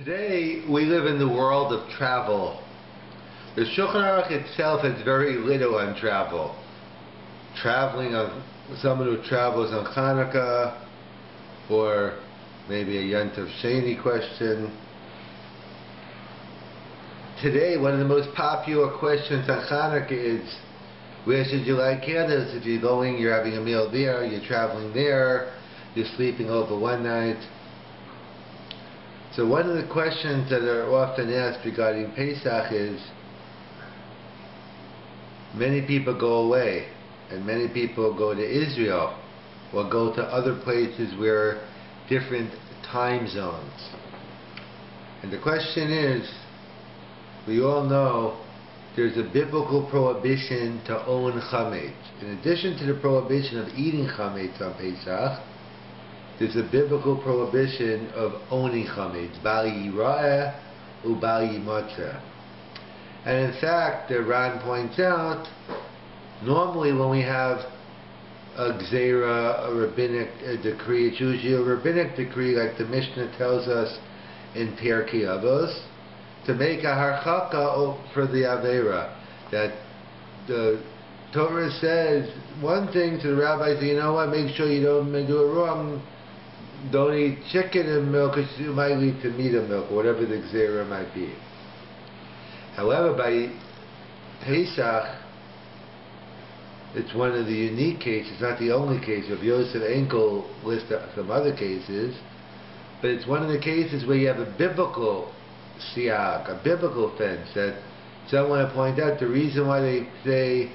Today we live in the world of travel. The Shulchan Aruch itself has very little on travel. Someone who travels on Hanukkah, or maybe a Yontif Sheni question. Today, one of the most popular questions on Hanukkah is, where should you light candles? If you're going, you're having a meal there, you're traveling there, you're sleeping over one night. So one of the questions that are often asked regarding Pesach is, many people go away, and many people go to Israel, or go to other places where different time zones. And the question is, we all know there's a biblical prohibition to own chametz. In addition to the prohibition of eating chametz on Pesach, there's a biblical prohibition of owning chametz, bal yira'eh ubal yimatzeh. And in fact, the Ran points out, normally when we have a gzeira, a rabbinic decree, it's usually a rabbinic decree, like the Mishnah tells us in Pirkei Avos, to make a harchaka for the avera. That the Torah says one thing to the rabbi, you know what, make sure you don't do it wrong. Don't eat chicken and milk, because you might lead to meat and milk, or whatever the gzeira might be. However, by Pesach, it's one of the unique cases, not the only case. Rabbi Yosef Enkel lists some other cases, but it's one of the cases where you have a biblical siag, a biblical fence, that someone will point out the reason why they say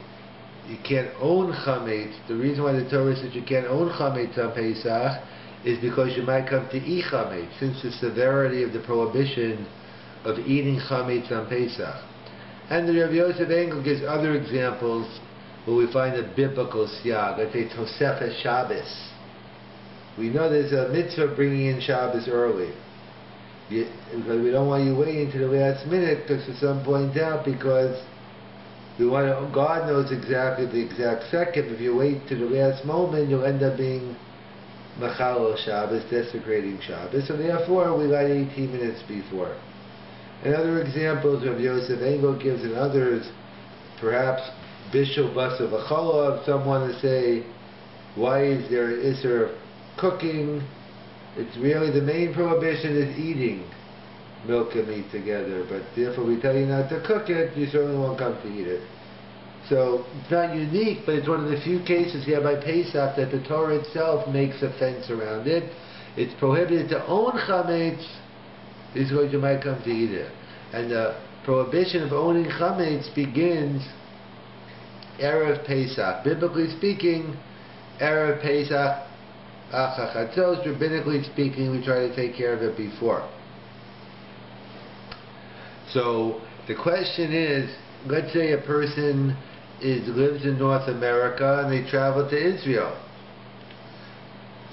you can't own chametz, the reason why the Torah says you can't own chametz on Pesach is because you might come to eat chametz, since the severity of the prohibition of eating chametz on Pesach. And the Rabbi Yosef Engel gives other examples where we find a biblical siag, let's say Tosefes Shabbos. We know there's a mitzvah bringing in Shabbos early. Because we don't want you waiting to the last minute, because at some point out, because we want to, God knows exactly the exact second. If you wait to the last moment, you'll end up being Machalo Shabbos, desecrating Shabbos, and therefore we light 18 minutes before. And other examples of Yosef Engel gives, and others, perhaps Bishul Basav Acholov, someone to say, why is there an Isser of cooking? It's really the main prohibition is eating milk and meat together, but therefore we tell you not to cook it, you certainly won't come to eat it. So it's not unique, but it's one of the few cases here by Pesach that the Torah itself makes a fence around it. It's prohibited to own chametz, is what you might come to eat it. And the prohibition of owning chametz begins Erev Pesach. Biblically speaking, Erev Pesach, rabbinically speaking, we try to take care of it before. So the question is, let's say a person lives in North America and they travel to Israel.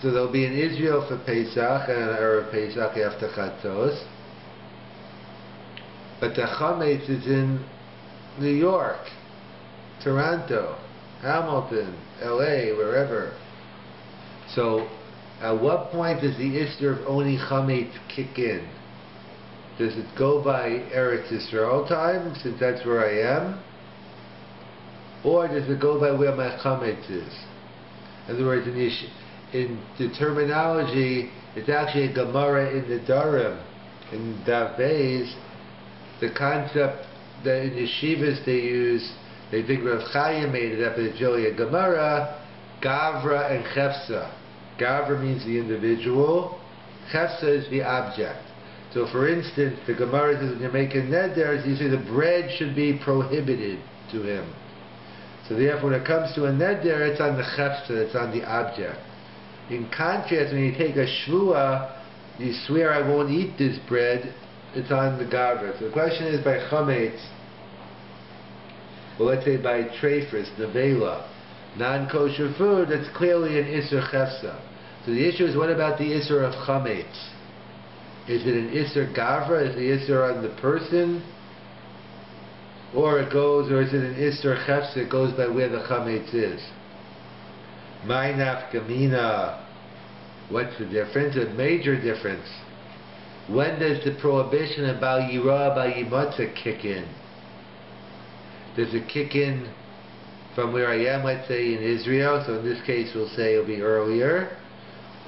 So they'll be in Israel for Pesach and Erev Pesach after Chatzos. But the chametz is in New York, Toronto, Hamilton, LA, wherever. So, at what point does the Isser of owning chametz kick in? Does it go by Eretz Yisrael time, since that's where I am? Or does it go by where my chametz is? In other words, in the terminology, it's actually a Gemara in the Darim, in Daf Beis, the concept that in yeshivas they use, they think Rav Chaim made it up, but it's really a Gemara, Gavra and Chefsa. Gavra means the individual, Chefsa is the object. So for instance, the Gemara says when you're making neder, you say the bread should be prohibited to him. So therefore when it comes to a neder, it's on the Chefsa, it's on the object. In contrast, when you take a shvua, you swear I won't eat this bread, it's on the Gavra. So the question is by chametz, well, let's say by treifus, nevela, non-kosher food, that's clearly an Isser Chefsa. So the issue is, what about the Isser of chametz? Is it an Isser Gavra? Is the Isser on the person? Or is it an Isser Chefsa? It goes by where the chametz is. My nafkamina. What's the difference? A major difference. when does the prohibition of Bal Yirah, Bal Yimatzah kick in? Does it kick in from where I am, let's say in Israel, so in this case we'll say it'll be earlier,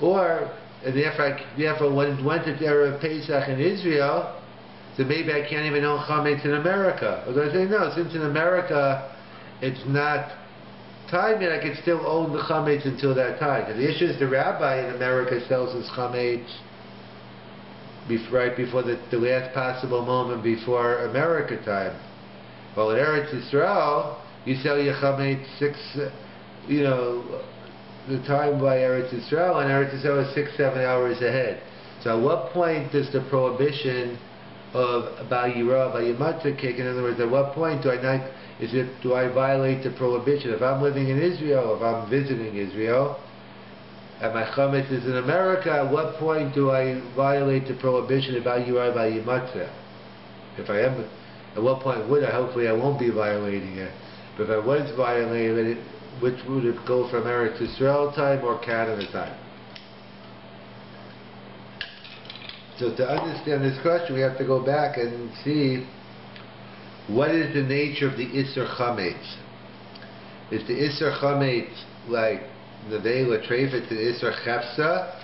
or and therefore when it's Erev Pesach in Israel, so maybe I can't even own chametz in America. Or do I say no, since in America it's not time yet, I can still own the chametz until that time. Because the issue is the rabbi in America sells his chametz right before the last possible moment before America time. Well, in Eretz Yisrael, you sell your chametz the time by Eretz Yisrael, and Eretz Yisrael is 6-7 hours ahead. So at what point does the prohibition of Bal Yirah, Bal Yimatzah kick in? In other words, at what point do I violate the prohibition? If I'm living in Israel, if I'm visiting Israel, and my chametz is in America, at what point do I violate the prohibition of Bal Yirah, Bal Yimatzah? If I am, at what point would I? Hopefully I won't be violating it. But if I was violating it, which would it go from Eretz Yisrael time or Canada time? So to understand this question, we have to go back and see what is the nature of the Isser Chametz. Is the Isser Chametz like Nevela Treifet to the Isser Chefsa?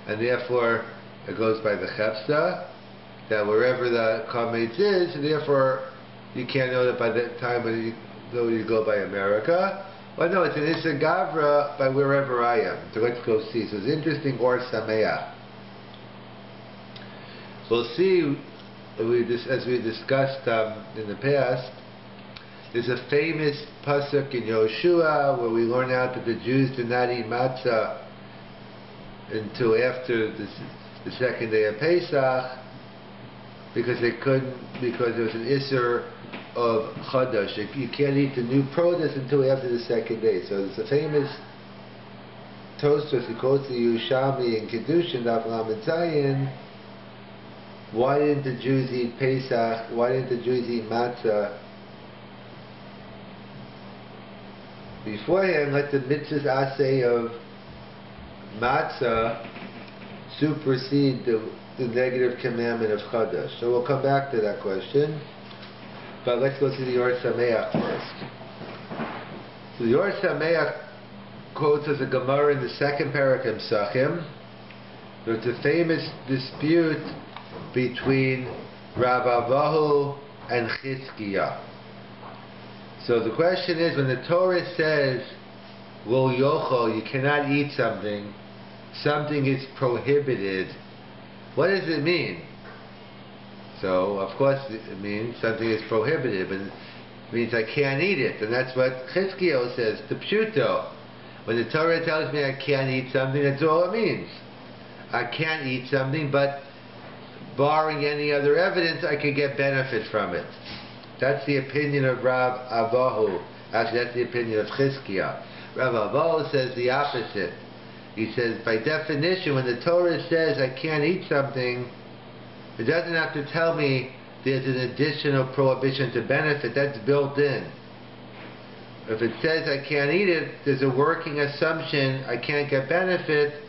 And therefore it goes by the Chefsa, that wherever the Chametz is, and therefore you can't know that by that time when you go by America. Well, no, it's an Isser Gavra by wherever I am. So let's go see. So it's interesting, Or Sameach. We'll see, as we discussed in the past, there's a famous pasuk in Yoshua where we learn out that the Jews did not eat matzah until after the second day of Pesach because there was an Isser of Chadash. You can't eat the new produce until after the second day. So there's a famous Tosfos, he quotes the Yerushalmi in Kedushin, Daf Lamed Zayin. Why didn't the Jews eat Pesach? Why didn't the Jews eat matzah beforehand? Let the mitzvahs aseh of matzah supersede the negative commandment of Chadash. So we'll come back to that question. But let's go to the Or Sameach first. So the Or Sameach quotes as a Gemara in the second parak in Psachim. There's a famous dispute between Rav Avahu and Chizkiah. So the question is, when the Torah says, Lo yochol, you cannot eat something, something is prohibited, what does it mean? So, of course, it means something is prohibited, but it means I can't eat it, and that's what Chizkiah says, the pshuto. When the Torah tells me I can't eat something, that's all it means. I can't eat something, but barring any other evidence, I could get benefit from it. That's the opinion of Rav Avahu. Actually, that's the opinion of Chizkiah. Rav Avahu says the opposite. He says, by definition, when the Torah says I can't eat something, it doesn't have to tell me there's an additional prohibition to benefit. That's built in. If it says I can't eat it, there's a working assumption I can't get benefit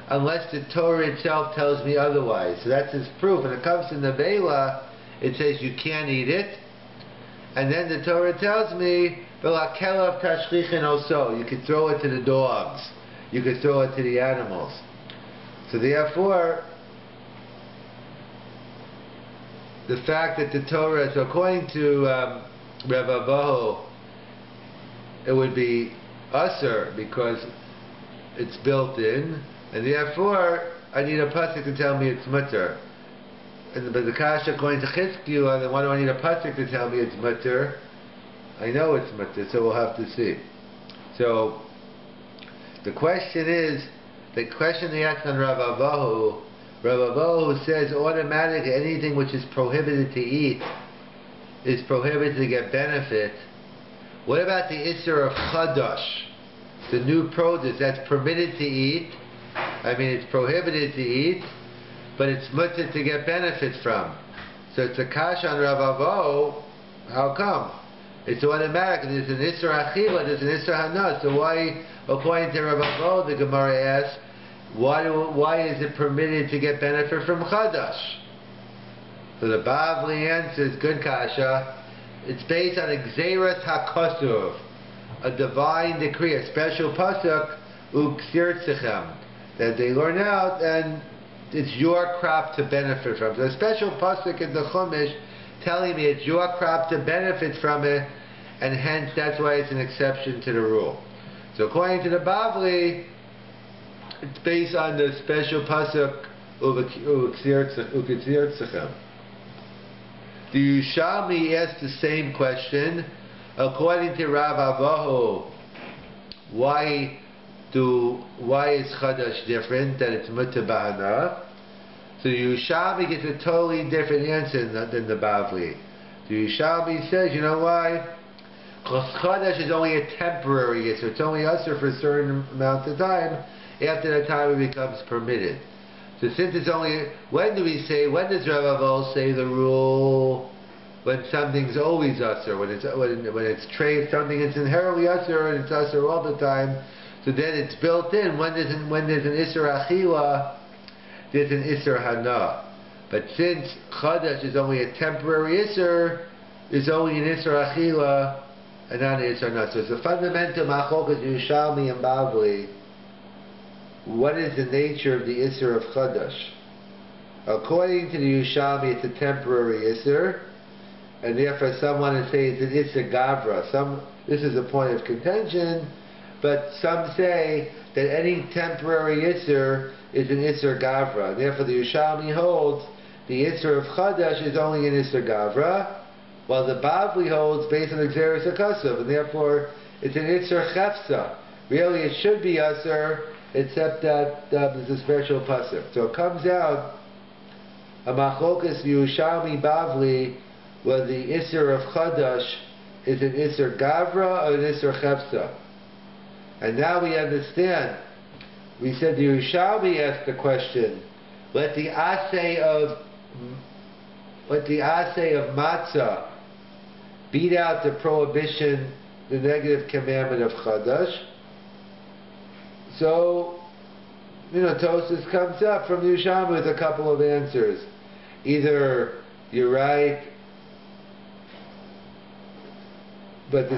unless the Torah itself tells me otherwise. So that's its proof. When it comes to Nevela, it says you can't eat it. And then the Torah tells me, V'lakelav tashlichin oso, you could throw it to the dogs. You could throw it to the animals. So therefore, the fact that the Torah, so according to Rav Avahu, it would be usher because it's built in, and therefore I need a pasuk to tell me it's mutter. And but the kasha according to Chizkiah, then why do I need a pasuk to tell me it's mutter? I know it's mutter, so we'll have to see. So the question is, the question they asked on Rav Avahu, Rav Avahu says automatically anything which is prohibited to eat is prohibited to get benefit. What about the Isser of Chadash? The new produce that's permitted to eat. I mean, it's prohibited to eat, but it's mutter to get benefit from. So it's a kasha on Rav Avahu. How come? It's automatic. There's an Isser Achila, there's an Isser Hana. So why, according to Rav Avahu, the Gemara asks, why is it permitted to get benefit from Chadash? So the Bavli answers, good kasha, it's based on Gzeiras HaKosuv, a divine decree, a special pasuk, Uksirtzechem, that they learn out, and it's your crop to benefit from. So a special pasuk in the Chumash telling me it's your crop to benefit from it, and hence that's why it's an exception to the rule. So according to the Bavli, it's based on the special pasuk Uksirtzechem. The Yerushalmi asked the same question. According to Rav Avahu, why is Chadash different, that it's mutabahana? So the Yerushalmi gets a totally different answer than the Bavli. The Yerushalmi says, you know why? Because Chadash is only a temporary issue. It's only usher for a certain amount of time. After that time it becomes permitted. So since it's only, when does Rav Avahu say the rule? When something's always usher, when it's trade, something is inherently usher and it's usher all the time. So then it's built in. When there's an Isser Achila, there's an Isser Hana. But since Chadash is only a temporary Isser, there's only an Isser Achila and not an Isser Hana. So it's a fundamental Machokas Yerushalmi and Bavli. What is the nature of the Isser of Chadash? According to the Yerushalmi, it's a temporary Isser, and therefore some want to say it's an Isser Gavra. This is a point of contention, but some say that any temporary Isser is an Isser Gavra. And therefore the Yerushalmi holds the Isser of Chadash is only an Isser Gavra, while the Bavli holds based on the Gzeiras HaKosuv, and therefore it's an Isser Chefsa. Really it should be Isser, except that there's a special pasuk. So it comes out a Machokas Yerushalmi Bavli, where the Isser of Chadash is an Isser Gavra or an Isser Chefsa. And now we understand. We said the Yerushalmi asked the question, let the assay of matzah beat out the prohibition, the negative commandment of Chadash. So, Tosfos comes up from the Yerushalmi with a couple of answers. Either you're right, but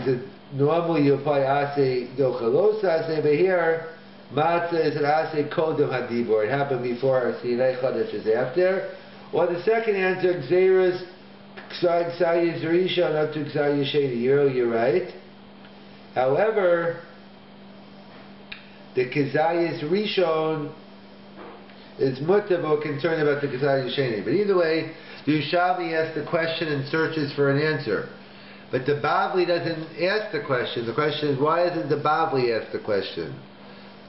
normally you apply asay dochalos asay, but here matzah is an asay kodem hadibor. It happened before Sinai, Chadash is after. Or the second answer, Gzeiras Ksayis Rishon up to Ksayis Sheni. You're right. However, the Ksayis Rishon is mutav or concerned about the Ksayis Sheni. But either way, the Yerushalmi asks the question and searches for an answer. But the Bavli doesn't ask the question. The question is, why doesn't the Bavli ask the question?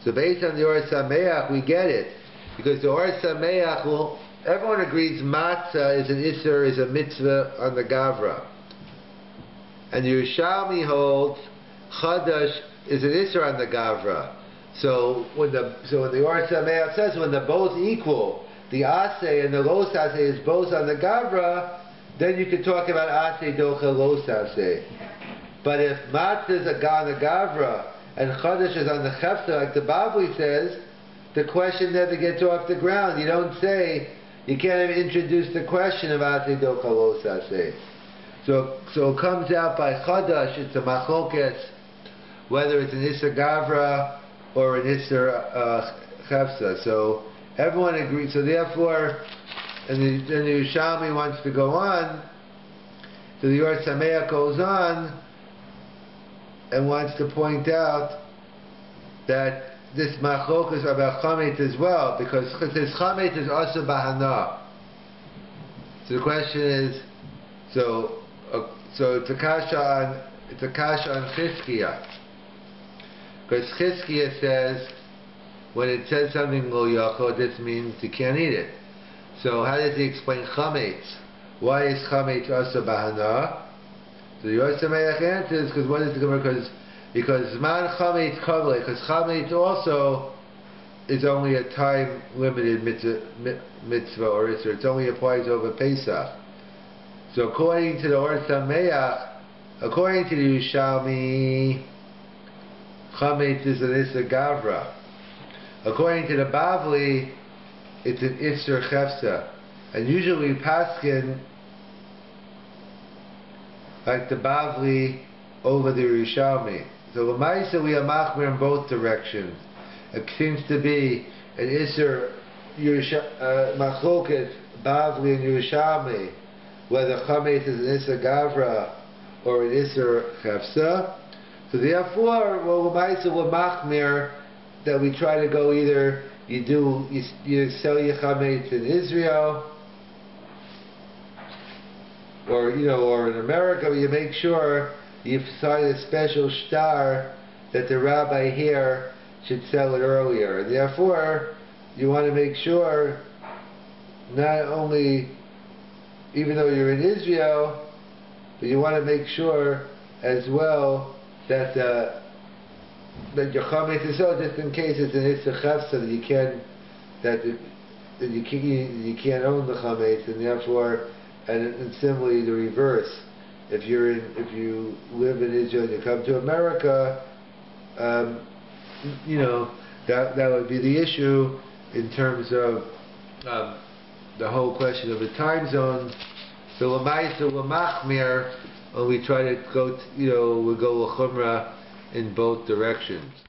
So based on the Or Sameach, we get it. Because the Or Sameach, everyone agrees matzah is an Isser, is a mitzvah on the Gavra. And the Yerushalmi holds Chadash is an Isser on the Gavra. So when the Or Sameach says when they're both equal, the Aseh and the Los Aseh is both on the Gavra, then you can talk about Aseh Docha Los Aseh. But if Matzah is on the Gavra and Chadash is on the Chefta, like the Bavli says, the question never gets off the ground. You don't say, you can't even introduce the question of Aseh Docha Los Aseh. So it comes out by Chadash, it's a Machokes, whether it's an Isser Gavra or an Isser Chefsa. So everyone agrees. So therefore, and the Yerushalmi wants to go on, so the Or Sameach goes on and wants to point out that this machlokas is about chametz as well, because this chametz is also bahana. So the question is, so it's a kasha on Chizkiah, because Chizkiah says when it says something lo yachol, this means you can't eat it. So how does he explain chametz? Why is chametz also bahana? So the Or Sameach answers, because what is the Gemara? Because zman chametz kavle, because chametz also is only a time limited mitzvah or isser. It only applies over Pesach. So according to the Or Sameach, according to the Yerushalmi, chametz is an isser gavra. According to the Bavli, it's an Isser Chefsa. And usually Paskin, like the Bavli, over the Yerushalmi. So L'maisa we are machmir in both directions. It seems to be an Isser Machloket, Bavli and Yerushalmi, whether Chametz is an Isser Gavra or an Isser Chefsa. So therefore, well, L'maisa we're machmir that we try to go either you sell your Chametz in Israel, or or in America, you make sure you sign a special shtar that the rabbi here should sell it earlier. And therefore, you want to make sure not only, even though you're in Israel, but you want to make sure as well that that your chametz is sold, just in case it's an Isser Chefsa, that you can't own the chametz, and therefore. And similarly, the reverse. If you live in Israel and you come to America, that would be the issue in terms of the whole question of the time zone. So l'maisa l'machmir, when we try to go, we go l'chumra in both directions.